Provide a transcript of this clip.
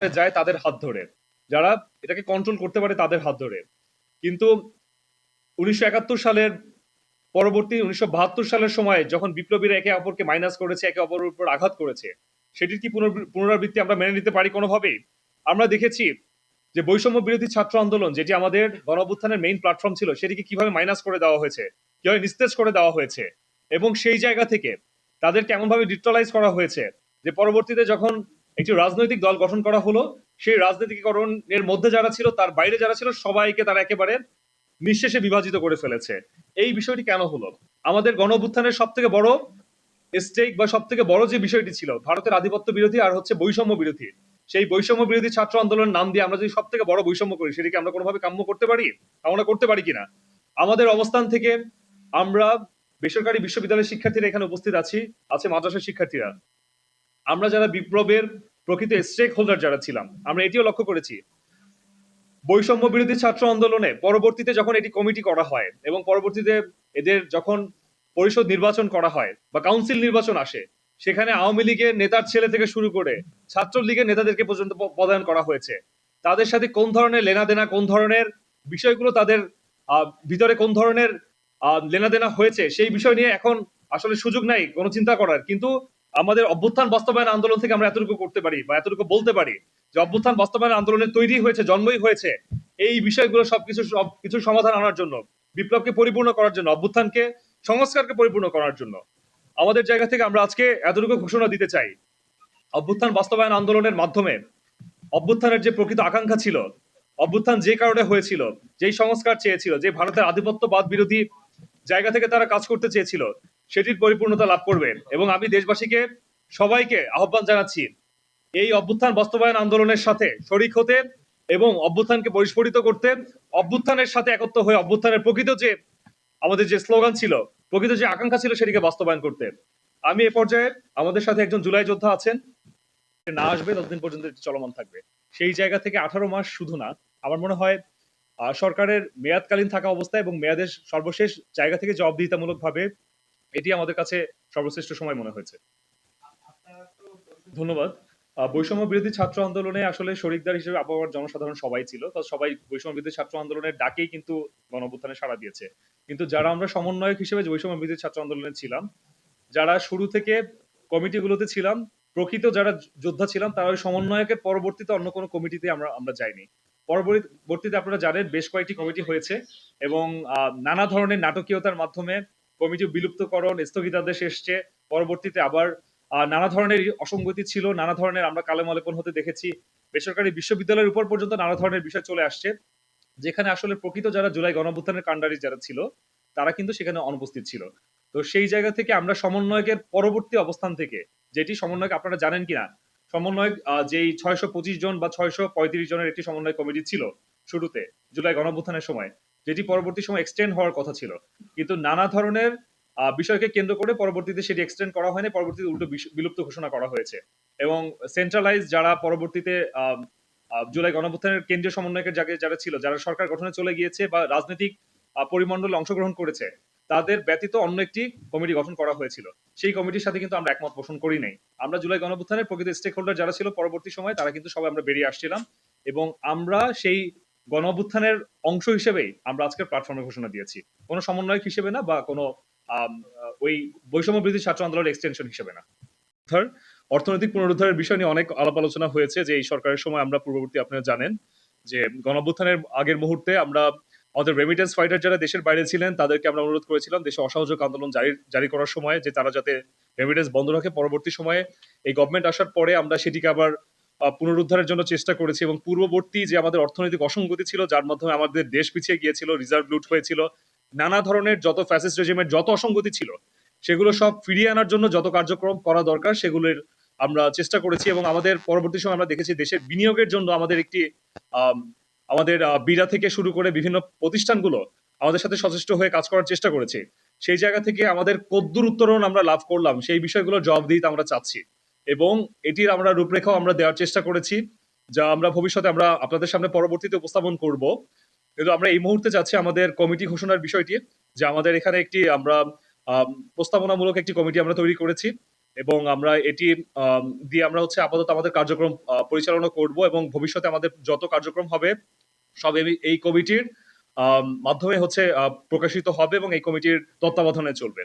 যায় তাদের হাত ধরে, যারা এটাকে কন্ট্রোল করতে পারে তাদের হাত ধরে। কিন্তু ১৯৭১ সালের পরবর্তী ১৯৭২ সালের সময় যখন বিপ্লবীরা একে অপরকে মাইনাস করেছে, একে অপরের উপর আঘাত করেছে, সেটির কি পুনরাবৃত্তি আমরা মেনে নিতে পারি কোনোভাবেই? আমরা দেখেছি যে বৈষম্য বিরোধী ছাত্র আন্দোলন, যেটি আমাদের গণঅভ্যুত্থানের মেইন প্ল্যাটফর্ম ছিল, সেটিকে কিভাবে মাইনাস করে দেওয়া হয়েছে, কিভাবে নিস্তেজ করে দেওয়া হয়েছে, এবং সেই জায়গা থেকে তাদেরকে এমনভাবে ডিজিটালাইজ করা হয়েছে যে পরবর্তীতে যখন একটি রাজনৈতিক দল গঠন করা হলো, সেই রাজনীতিকরণের মধ্যে যারা ছিল, তার বাইরে যারা ছিল, সবাইকে তারা একেবারে নিঃশেষে বিভাজিত করে ফেলেছে। এই বিষয়টি কেন হলো? আমাদের গণঅভ্যুত্থানের সব থেকে বড় স্টেক বা সব থেকে বড় যে বিষয়টি ছিল ভারতের আধিপত্য বিরোধী আর হচ্ছে বৈষম্য বিরোধী, সেই বৈষম্য বিরোধী ছাত্র আন্দোলনের নাম দিয়ে আমরা যদি সব থেকে বড় বৈষম্য করি, সেটিকে আমরা কোনোভাবে কাম্য করতে পারি? আমরা করতে পারি কিনা? আমাদের অবস্থান থেকে আমরা বেসরকারি বিশ্ববিদ্যালয়ের শিক্ষার্থীরা এখানে উপস্থিত আছি, আছে মাদ্রাসার শিক্ষার্থীরা, আমরা যারা বিপ্লবের প্রকৃত স্টেক হোল্ডার যারা ছিলাম, আমরা এটিও লক্ষ্য করেছি বৈষম্য বিরোধী ছাত্র আন্দোলনে পরবর্তীতে যখন এটি কমিটি করা হয় এবং পরবর্তীতে এদের যখন পরিষদ নির্বাচন করা হয় বা কাউন্সিল নির্বাচন আসে, সেখানে আওয়ামী লীগের নেতার ছেলে থেকে শুরু করে ছাত্র লীগের নেতাদেরকে পর্যন্ত পদায়ন করা হয়েছে। তাদের সাথে কোন ধরনের লেনাদেনা, কোন ধরনের বিষয়গুলো তাদের ভিতরে কোন ধরনের লেনাদেনা হয়েছে, সেই বিষয় নিয়ে এখন আসলে সুযোগ নাই কোনো চিন্তা করার। কিন্তু আমাদের অভ্যুত্থান বাস্তবায়ন আন্দোলন থেকে আমরা এতটুকু করতে পারি বা এতটুকু বলতে পারি যে অভ্যুত্থান বাস্তবায়ন আন্দোলনের তৈরি হয়েছে, জন্মই হয়েছে এই বিষয়গুলো সবকিছু সমাধান আনার জন্য, বিপ্লবকে পরিপূর্ণ করার জন্য, অভ্যুত্থানকে সংস্কারকে পরিপূর্ণ করার জন্য। আমাদের জায়গা থেকে আমরা আজকে এতটুকু ঘোষণা দিতে চাই, অভ্যুত্থান বাস্তবায়ন আন্দোলনের মাধ্যমে অভ্যুত্থানের যে প্রকৃত আকাঙ্ক্ষা ছিল, অভ্যুত্থান যে কারণে হয়েছিল, যেই সংস্কার চেয়েছিল, যে ভারতের আধিপত্যবাদ বিরোধী জায়গা থেকে তারা কাজ করতে চেয়েছিল, সেটির পরিপূর্ণতা লাভ করবে। এবং আমি দেশবাসীকে সবাইকে আহ্বান জানাচ্ছি এই অভ্যুত্থান বাস্তবায়ন আন্দোলনের সাথে শরিক হতে এবং অভ্যুত্থানকে পরিস্ফুটিত করতে, অভ্যুত্থানের সাথে একত্র হয়ে অভ্যুত্থানের প্রকৃত যে আমাদের যে স্লোগান ছিল, প্রকৃত যে আকাঙ্ক্ষা ছিল, সেটিকে বাস্তবায়ন করতে। আমি এ পর্যায়ে, আমাদের সাথে একজন জুলাই যোদ্ধা আছেন, না আসবে ততদিন পর্যন্ত এটি চলমান থাকবে। সেই জায়গা থেকে 18 মাস শুধু না, আমার মনে হয় সরকারের মেয়াদকালীন থাকা অবস্থায় এবং মেয়াদের সর্বশেষ জায়গা থেকে জবাবদিহিতামূলক ভাবে এটি আমাদের কাছে সর্বশ্রেষ্ঠ সময় মনে হয়েছে। ধন্যবাদ। বৈষম্য বিরোধী ছাত্র আন্দোলনে আসলে শরিকদার হিসেবে আবহাওয়ার জনসাধারণ সবাই ছিল, তো সবাই বৈষম্য বিরোধী ছাত্র আন্দোলনের ডাকেই কিন্তু গণঅভ্যুত্থানে সাড়া দিয়েছে। কিন্তু যারা আমরা সমন্বয়ক হিসেবে বৈষম্য বিরোধী ছাত্র আন্দোলনে ছিলাম, যারা শুরু থেকে কমিটিগুলোতে ছিলাম, প্রকৃত যারা যোদ্ধা ছিলাম, তারা ওই সমন্বয়কের পরবর্তীতে অন্য কোনো কমিটিতে আমরা যাইনি। পরবর্তীতে আপনারা জানেন বেশ কয়েকটি কমিটি হয়েছে এবং নানা ধরনের নাটকীয়তার মাধ্যমে কমিটি বিলুপ্তকরণ, স্থগিতাদেশ এসছে। পরবর্তীতে আবার নানা ধরনের অসঙ্গতি ছিল, নানা ধরনের আমরা কালেমালেপন হতে দেখেছি। বেসরকারি বিশ্ববিদ্যালয়ের উপর পর্যন্ত নানা ধরনের বিষয় চলে আসছে, যেখানে আসলে প্রকৃত যারা জুলাই গণঅভ্যুত্থানের কাণ্ডারি যারা ছিল, তারা কিন্তু সেখানে অনুপস্থিত ছিল। তো সেই জায়গা থেকে আমরা সমন্বয়কের পরবর্তী অবস্থান থেকে, যেটি সমন্বয়ক আপনারা জানেন কিনা, সমন্বয়ক যেই 625 জন বা 635 জনের একটি সমন্বয় কমিটি ছিল শুরুতে জুলাই গণঅভ্যুত্থানের সময়, যেটি পরবর্তী সময় এক্সটেন্ড হওয়ার কথা ছিল, কিন্তু নানা ধরনের বিষয়কে কেন্দ্র করে পরবর্তীতে সেটি এক্সটেন্ড করা হয়নি, পরবর্তীতে উল্টো বিলুপ্ত ঘোষণা করা হয়েছে। এবং সেন্ট্রালাইজ যারা পরবর্তীতে জুলাই গণঅভ্যুত্থানের কেন্দ্রীয় সমন্বয়কের জায়গায় যারা ছিল, যারা সরকার গঠনে চলে গিয়েছে বা রাজনৈতিক পরিমণ্ডলে অংশগ্রহণ করেছে, তাদের ব্যতীত অন্য একটি কমিটি গঠন করা হয়েছিল। সেই কমিটির সাথে কিন্তু আমরা একমত পোষণ করি নাই। আমরা জুলাই গণঅভ্যুত্থানের প্রকৃত স্টেক হোল্ডার যারা ছিল পরবর্তী সময়, তারা কিন্তু সবাই আমরা বেরিয়ে আসছিলাম এবং আমরা সেই গণঅভ্যুত্থানের অংশ হিসেবেই আমরা আজকের প্ল্যাটফর্মে ঘোষণা দিয়েছি, কোনো সমন্বয়ক হিসেবে না বা কোনো ওই বৈষম্য বিরোধী ছাত্র আন্দোলনের এক্সটেনশন হিসেবে না। অর্থনৈতিক পুনরুদ্ধারের বিষয় নিয়ে অনেক আলাপ আলোচনা হয়েছে যে এই সরকারের সময় আমরা পূর্ববর্তী, আপনারা জানেন যে গণঅভ্যুত্থানের আগের মুহূর্তে আমরা আমাদের রেমিটেন্স ফাইটার যারা দেশের বাইরে ছিলেন, তাদেরকে আমরা অনুরোধ করেছিলাম দেশে অসহযোগ আন্দোলন জারি করার সময় যে তারা যাতে রেমিটেন্স বন্ধ রাখে। পরবর্তী সময়ে এই গভর্নমেন্ট আসার পরে আমরা সেটিকে আবার পুনরুদ্ধারের জন্য চেষ্টা করেছি এবং পূর্ববর্তী যে আমাদের অর্থনৈতিক অসঙ্গতি ছিল, যার মাধ্যমে আমাদের দেশ পিছিয়ে গিয়েছিল, রিজার্ভ লুট হয়েছিল, নানা ধরনের যত ফ্যাসিস্ট রেজিমের যত অসঙ্গতি ছিল, সেগুলো সব ফিরিয়ে আনার জন্য যত কার্যক্রম করা দরকার সেগুলোর আমরা চেষ্টা করেছি। এবং আমাদের পরবর্তী সময় আমরা দেখেছি দেশের বিনিয়োগের জন্য আমাদের একটি আমাদের বিড়া থেকে শুরু করে বিভিন্ন প্রতিষ্ঠানগুলো আমাদের সাথে সচেষ্ট হয়ে কাজ করার চেষ্টা করেছে। সেই জায়গা থেকে আমাদের কদ্দূর উত্তরণ আমরা লাভ করলাম, সেই বিষয়গুলোর জবাবদিহিতা আমরা চাচ্ছি এবং এটির আমরা রূপরেখাও আমরা দেওয়ার চেষ্টা করেছি, যা আমরা ভবিষ্যতে আমরা আপনাদের সামনে পরবর্তীতে উপস্থাপন করব। কিন্তু আমরা এই মুহূর্তে চাচ্ছি আমাদের কমিটি ঘোষণার বিষয়টি, যে আমাদের এখানে একটি আমরা প্রস্তাবনামূলক একটি কমিটি আমরা তৈরি করেছি এবং আমরা এটি দিয়ে আমরা হচ্ছে আপাতত আমাদের কার্যক্রম পরিচালনা করব এবং ভবিষ্যতে আমাদের যত কার্যক্রম হবে সব এই কমিটির মাধ্যমে হচ্ছে প্রকাশিত হবে এবং এই কমিটির তত্ত্বাবধানে চলবে।